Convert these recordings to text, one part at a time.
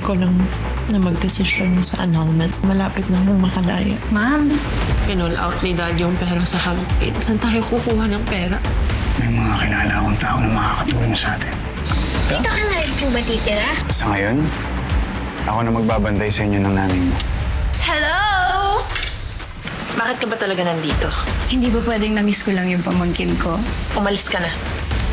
ko lang na magdesisyon sa annulment. Malapit na nang makalaya. Ma'am, Pinul out ni Dad yung pera sa campaign. Saan tayo kukuha ng pera? May mga kilala akong tao na makakatulong sa atin. Dito ka na rin po ba titira? Sa ngayon, ako na magbabantay sa inyo ng nanay mo. Hello! Bakit ka ba talaga nandito? hindi ba pwedeng na-miss ko lang yung pamangkin ko? Umalis ka na.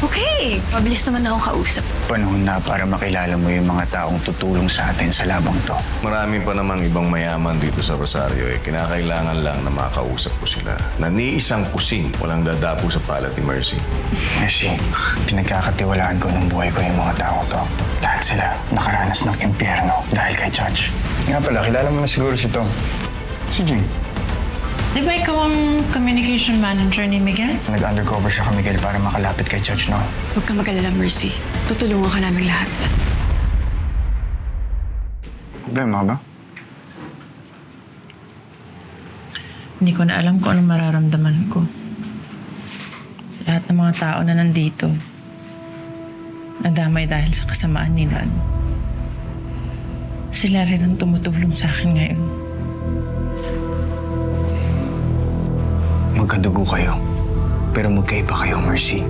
Okay, mabilis naman akong kausap. Panahon na para makilala mo yung mga taong tutulong sa atin sa labang to. Marami pa namang ibang mayaman dito sa Rosario eh. Kinakailangan lang na makausap ko sila. Na ni isang kusing walang dadapo sa palad ni Mercy. Mercy, pinagkakatiwalaan ko ng buhay ko yung mga tao to. Lahat sila nakaranas ng impyerno dahil kay Judge. Nga pala, kilala mo na siguro si Tom. Si Jing. Di ba ikaw ang communication manager ni Miguel? Nag-undercover siya kay Miguel para makalapit kay Judge, no? Huwag ka mag-alala, Mercy. Tutulungan ka namin lahat. Problema ba? Hindi ko na alam kung anong mararamdaman ko. Lahat ng mga tao na nandito, nadamay dahil sa kasamaan ni Dad. Sila rin ang tumutulong sa akin ngayon. Magkadugo kayo, pero magkaiba kayo, Mercy.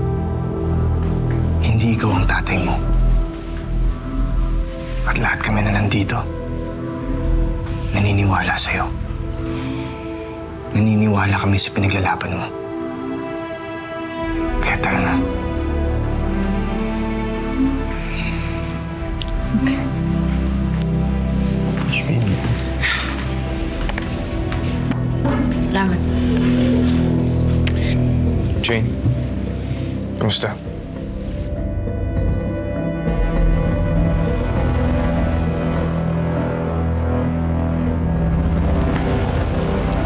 Hindi ikaw ang tatay mo. At lahat kami na nandito, naniniwala sa'yo. Naniniwala kami sa pinaglalaban mo. Kaya tara na. Salamat. Jane, kamusta?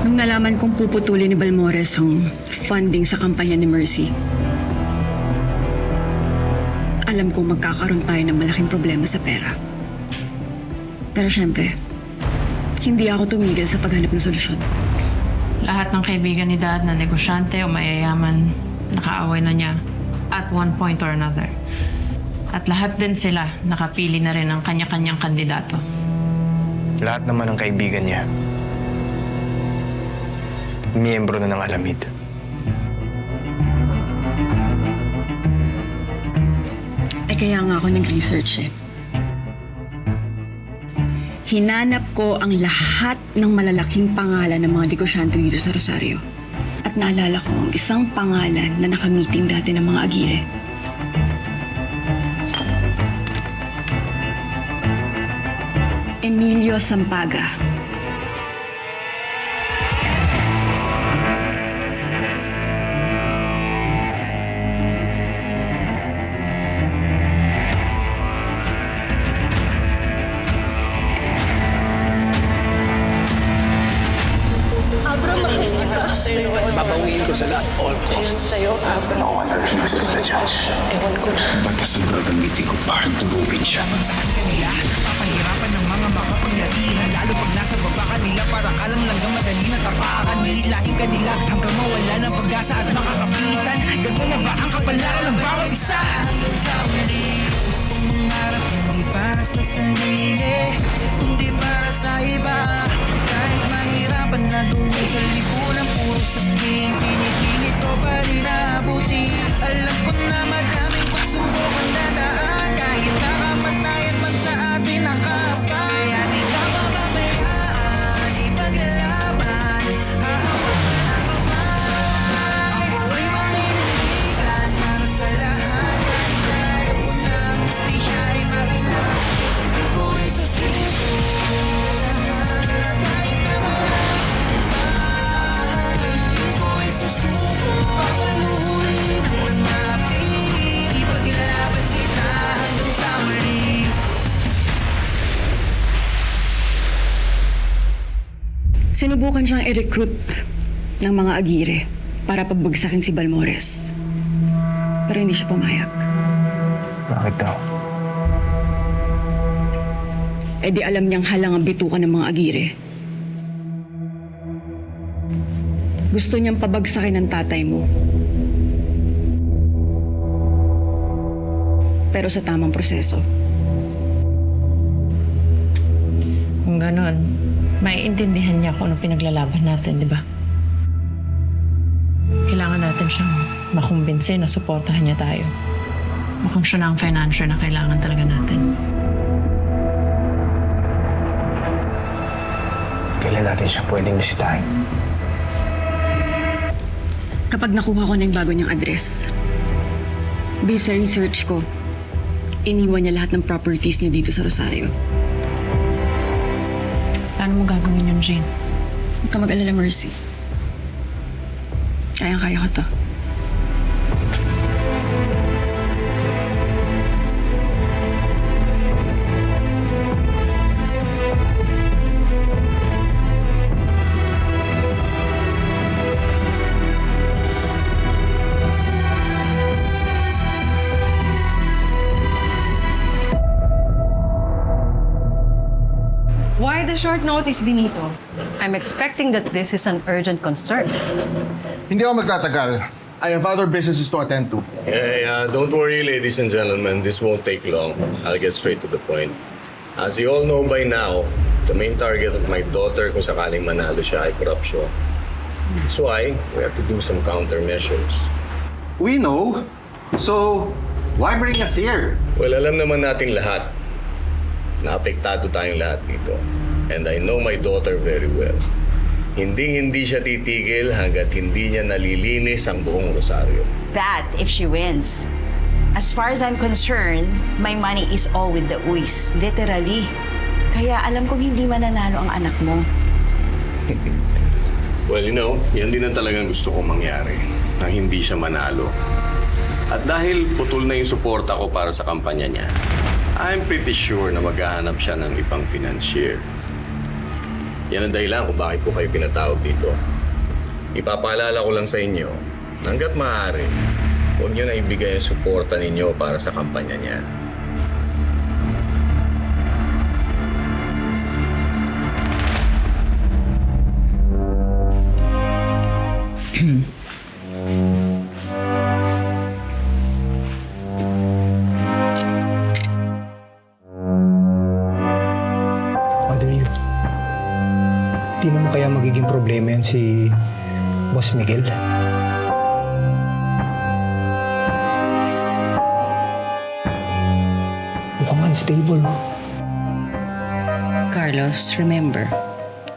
Nung nalaman kong puputulin ni Balmores ang funding sa kampanya ni Mercy, alam kong magkakaroon tayo ng malaking problema sa pera. Pero syempre, hindi ako tumigil sa paghanap ng solusyon. Lahat ng kaibigan ni Dad na negosyante o mayayaman, nakaaway na niya at one point or another. At lahat din sila nakapili na rin ng kanya-kanyang kandidato. Lahat naman ng kaibigan niya, miyembro na ng Alamid. Ay kaya nga ako nag-research eh. Hinanap ko ang lahat ng malalaking pangalan ng mga negosyante dito sa Rosario. At naalala ko ang isang pangalan na nakamiting dati ng mga Aguirre. Emilio Sampaga. No one refuses the judge. Ewan ko na. Batas ang gagamitin ko para durugin siya. Pahirapan ng mga makapangyarihan lalo pag nasa baba kanila para kalang langgang madali na tapakan nilahin kanila hanggang mawala ng pag-asa at makakapitan ganda na ba ang kapalaran ng bawat isa hanggang sa uli gustong mangarap hindi para sa sarili kundi para sa iba kahit mahirapan na duwi sa lipunan puro sabihin pinipilit ko pa rin naabuti alam ko na madaming pagsubok ang dadaan kahit nakamatayan man sa atin nakapag kaya di ka mababayaan ipaglaban hahawakan ang kamay ako ay manindigan para sa lahat kahit ayaw ko na ang hustisya ay marilang hindi ko ay susuko kahit na maraming iba hindi ko ay susuko papaluin hanggang mapili ipaglaban kita hanggang sa muli. Sinubukan siyang i-recruit ng mga Aguirre para pagbagsakin si Balmores. Pero hindi siya pumayag. Bakit daw? Eh di alam niyang halang ang bitukan ng mga Aguirre. Gusto niyang pabagsakin ng tatay mo. Pero sa tamang proseso. Kung ganon, maiintindihan niya kung ano pinaglalaban natin, di ba? Kailangan natin siyang makumbinse na suportahan niya tayo. Mukhang siya na ang financier na kailangan talaga natin. Kailan natin siya pwedeng bisitahin? Kapag nakuha ko na yung bago niyang address, based sa research ko, iniwan niya lahat ng properties niya dito sa Rosario. Paano mo gagawin yun, Jane? Huwag ka mag-alala, Mercy. Kayang-kaya ko to. Why the short notice, Benito? I'm expecting that this is an urgent concern. Hindi ako magtatagal. I have other businesses to attend to. Yeah, don't worry, ladies and gentlemen. This won't take long. I'll get straight to the point. As you all know by now, the main target of my daughter kung sakaling manalo siya ay corruption. That's why we have to do some countermeasures. We know. So, why bring us here? Well, alam naman nating lahat na apektado tayong lahat dito. And I know my daughter very well. Hindi siya titigil hanggat hindi niya nalilinis ang buong Rosario. That if she wins. As far as I'm concerned, my money is all with the Uys. Literally. Kaya alam kong hindi mananalo ang anak mo. Well, yan din ang talagang gusto kong mangyari. Na hindi siya manalo. At dahil putol na yung suporta ko para sa kampanya niya, I'm pretty sure na maghahanap siya ng ibang financier. Yan ang dahilan kung bakit ko kayo pinatawag dito. Ipapaalala ko lang sa inyo, hanggat maaari, huwag niyo na ibigay ang suporta ninyo para sa kampanya niya. Mother, di naman kaya magiging problema yan si Boss Miguel? Mukhang unstable. Carlos, remember,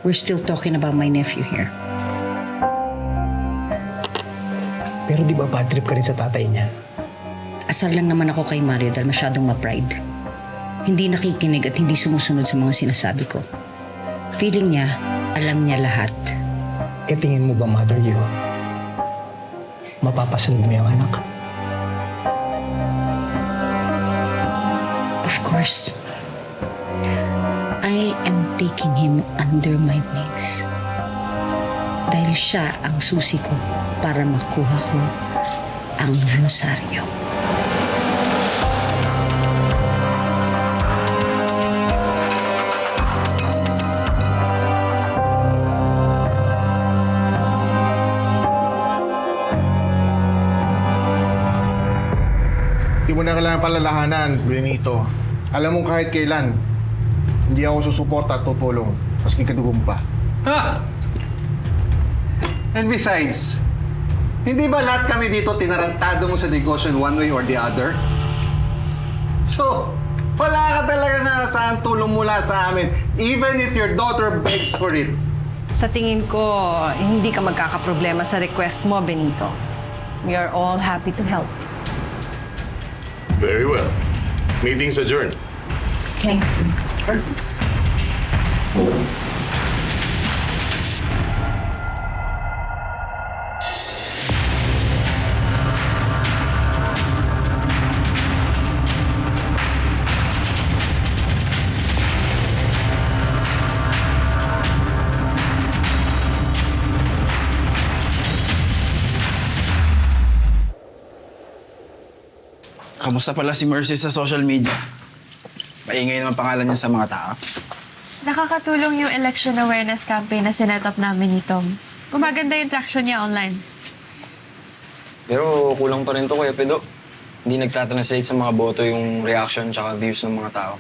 we're still talking about my nephew here. Pero di ba bad trip ka rin sa tatay niya? Asar lang naman ako kay Mario dahil masyadong ma-pride. Hindi nakikinig at hindi sumusunod sa mga sinasabi ko. Feeling niya, alam niya lahat. E tingin mo ba, Mother, mapapasunod mo yung anak? Of course. I am taking him under my wings. Dahil siya ang susi ko para makuha ko ang Rosario. Hindi mo na kailangan palalahanan, Benito. Alam mo kahit kailan, hindi ako susuporta at tutulong. Maski kadugong pa. Ha? And besides, hindi ba lahat kami dito tinarantado mo sa negosyo in one way or the other? So, wala ka talaga na saan tulong mula sa amin, even if your daughter begs for it. Sa tingin ko, hindi ka magkakaproblema sa request mo, Benito. We are all happy to help. Very well. Meeting's adjourned. Okay. Kamusta pala si Mercy sa social media? Maingay naman pangalan niya sa mga tao. Nakakatulong yung election awareness campaign na sinet up namin ni Tom. Gumaganda yung traction niya online. Pero kulang pa rin to, Kuya Pedro. Hindi nagtatranslate sa mga boto yung reaction tsaka views ng mga tao.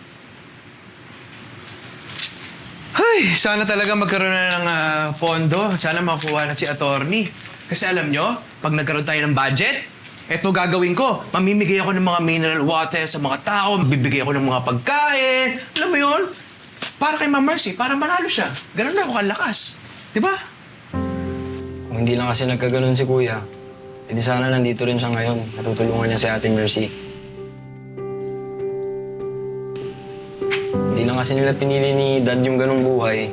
Ay, sana talaga magkaroon na ng pondo. Sana makuha na si attorney. Kasi alam nyo, pag nagkaroon tayo ng budget, eto gagawin ko. Mamimigay ako ng mga mineral water sa mga tao, bibigay ako ng mga pagkain. Alam mo yun? Para kay Ma'am Mercy, para manalo siya. Ganun na ako kalakas. Di ba? Kung hindi lang kasi nagkaganon si Kuya, edi sana nandito rin siya ngayon. Natutulungan niya si Ate Mercy. Hindi lang kasi nila pinili ni Dad yung ganong buhay.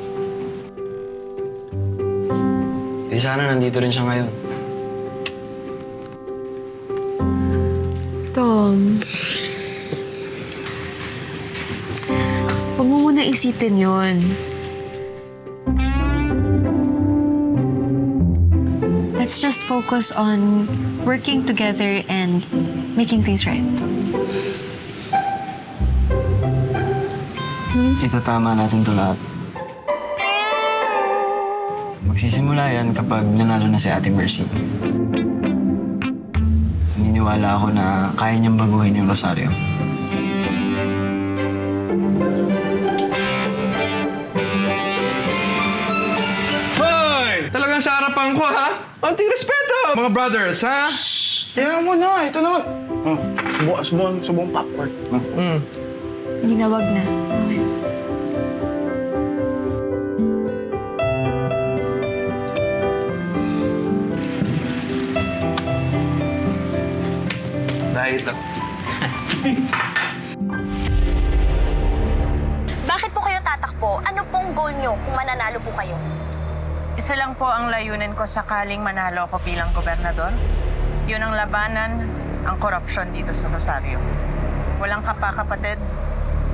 Edi sana nandito rin siya ngayon. Tom, huwag mo muna isipin yun. Let's just focus on working together and making things right. Itatama natin ito lahat. Magsisimula yan kapag nanalo na si Ate Mercy. Naniniwala ako na kaya niyang baguhin yung Rosario. Hoy! Talagang sa harapan ko, ha? Konting respeto, mga brothers, ha? Kaya mo na, ito naman. Subong popcorn. Hindi na, wag na. Okay. Dahil lang. Bakit po kayo tatakbo? Ano pong goal nyo kung mananalo po kayo? Isa lang po ang layunin ko sakaling manalo ako bilang gobernador. Yun ang labanan, ang korupsyon dito sa Rosario. Walang kapakapatid,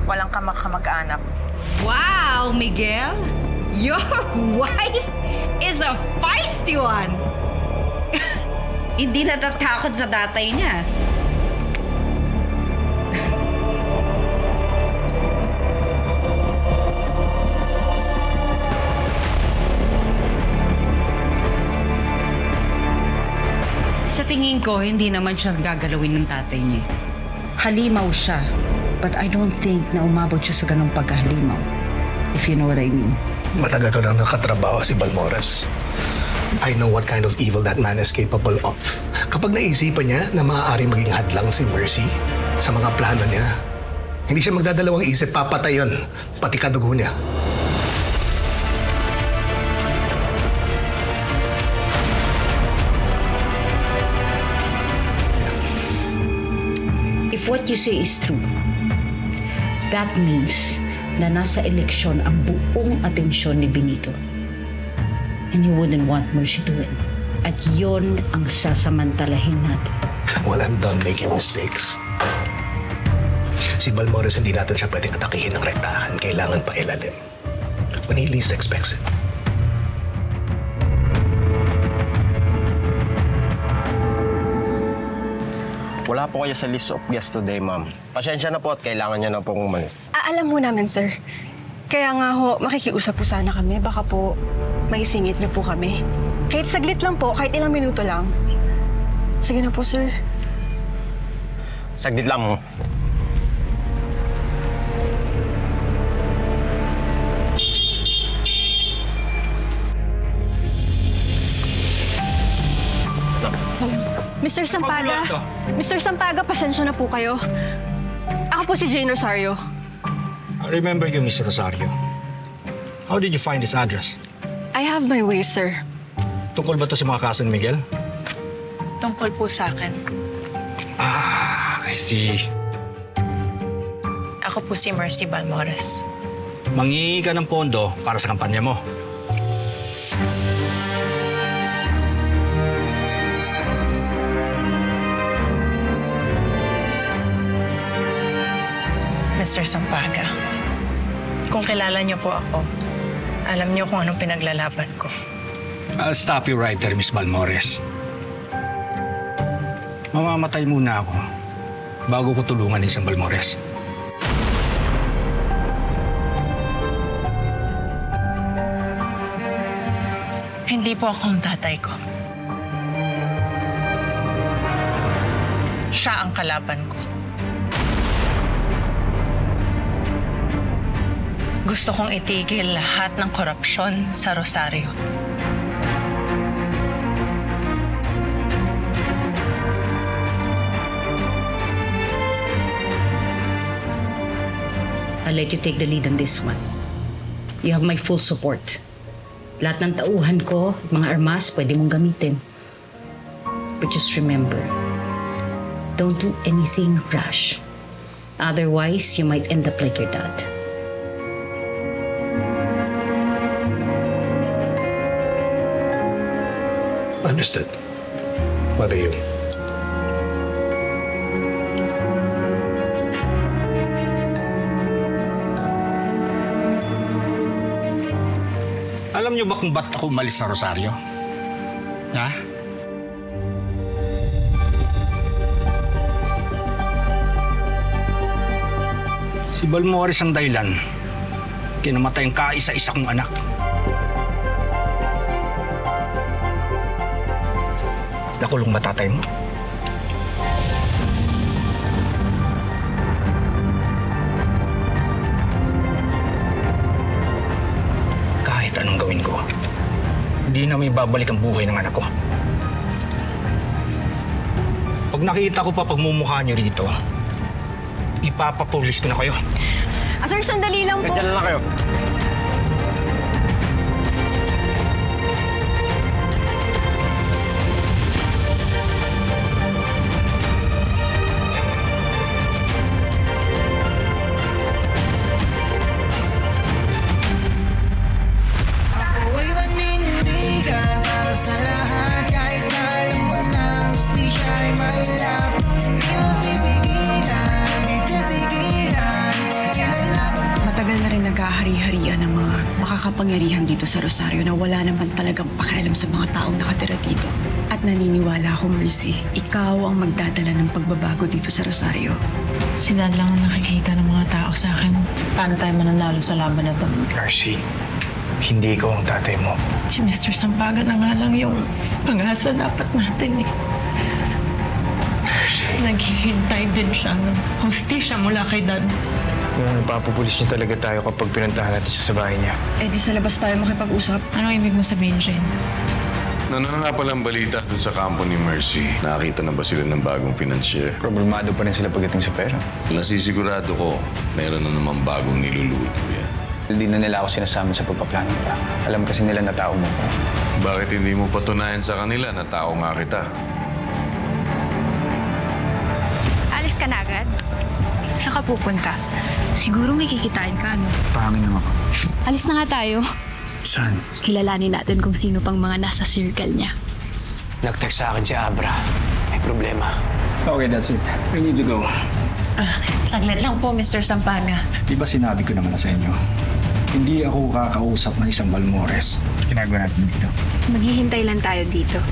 walang kamak-kamag-anak. Wow, Miguel! Your wife is a feisty one! Hindi natatakot sa tatay niya. Sa tingin ko, hindi naman siya gagalawin ng tatay niya. Halimaw siya, but I don't think na umabot siya sa ganong pagkahalimaw. If you know what I mean. Matagal ko nang nakatrabaho si Balmores. I know what kind of evil that man is capable of. Kapag naisipan niya na maaaring maging hadlang si Mercy sa mga plano niya, hindi siya magdadalawang isip, papatay yun, pati kadugo niya. If what you say is true, that means na nasa eleksyon ang buong atensyon ni Benito. And he wouldn't want Mercy to win. At yon ang sasamantalahin natin. Well, I'm done making mistakes. Si Balmores, hindi natin siya pwedeng atakihin ng rektahan. Kailangan pa ilalim. When he least expects it. Wala po kayo sa list of guests today, ma'am. Pasensya na po at kailangan niya na pong umalis. Alam mo namin, sir. Kaya nga ho, makikiusap po sana kami. Baka po maisingit niyo po kami. Kahit saglit lang po, kahit ilang minuto lang. Sige na po, sir. Saglit lang mo. Mr. Sampaga! Mr. Sampaga, pasensya na po kayo. Ako po si Jane Rosario. I remember you, Mr. Rosario. How did you find this address? I have my ways, sir. Tungkol ba to sa mga kaso ni Miguel? Tungkol po sa akin. I see. Ako po si Mercy Balmores. Mangingi ka ng pondo para sa kampanya mo. Mr. Sampaga, kung kilala niyo po ako, alam niyo kung anong pinaglalaban ko. I'll stop you right there, Miss Balmores. Mamamatay muna ako bago ko tulungan ni Isang Balmores. Hindi po ako ang tatay ko. Siya ang kalaban ko. Gusto kong itigil lahat ng korupsyon sa Rosario. I'll let you take the lead on this one. You have my full support. Lahat ng tauhan ko, mga armas, pwede mong gamitin. But just remember, don't do anything rash. Otherwise, you might end up like your dad. Understood. What are you? Alam niyo ba kung ba't ako umalis sa Rosario? Ha? Si Balmores ang dahilan. Kinamatay ang kaisa-isa kong anak. Nakulong matatay mo. Kahit anong gawin ko, hindi na may babalik ang buhay ng anak ko. Pag nakita ko pa pagmumukha niyo rito, ipapapulis ko na kayo. Sir, sandali lang po. Diyan lang kayo. Ako'y maninindigan para sa lahat. Kahit na alam ko na hustisya ay mahirap. Hindi mo pipigilan, di titigilan. Matagal na rin naghahari-harian ng mga makakapangyarihan dito sa Rosario na wala naman talagang pakialam sa mga taong nakatira dito. At naniniwala ako, Mercy, ikaw ang magdadala ng pagbabago dito sa Rosario. Si Dad lang ang nakikita ng mga tao sa akin. Paano tayo mananalo sa laban na to? Mercy, hindi ikaw ang tatay mo. Si Mr. Sampagan na nga lang yung pag-asa dapat natin eh. Naghihintay din siya ng hustisya mula kay Dad. Kung ipapupulis niya talaga tayo kapag pinuntahan natin siya sa bahay niya. Eh di sa labas tayo makipag-usap. Ano ibig mo sabihin, Jane? Nanana nga palang balita dun sa kampo ni Mercy. Nakakita na ba sila ng bagong financier? Problemado pa rin sila pagdating sa pera. Nasisigurado ko, meron na naman bagong niluluto yan. Hindi na nila ako sinasama sa pagpaplano nila. Alam kasi nila na tao mo ko. Bakit hindi mo patunayan sa kanila na tao nga kita? Alis ka na agad? Saan ka pupunta? Siguro may kikitain ka, no? Pahangin lang ako. Alis na nga tayo. Saan? Kilalanin natin kung sino pang mga nasa circle niya. Nag-text sa akin si Abra. May problema. Okay, that's it. I need to go. Saglit lang po, Mr. Sampanga. Di ba sinabi ko naman na sa inyo? Hindi ako kakausap ng isang Balmores. Ginagawa natin dito. Maghihintay lang tayo dito.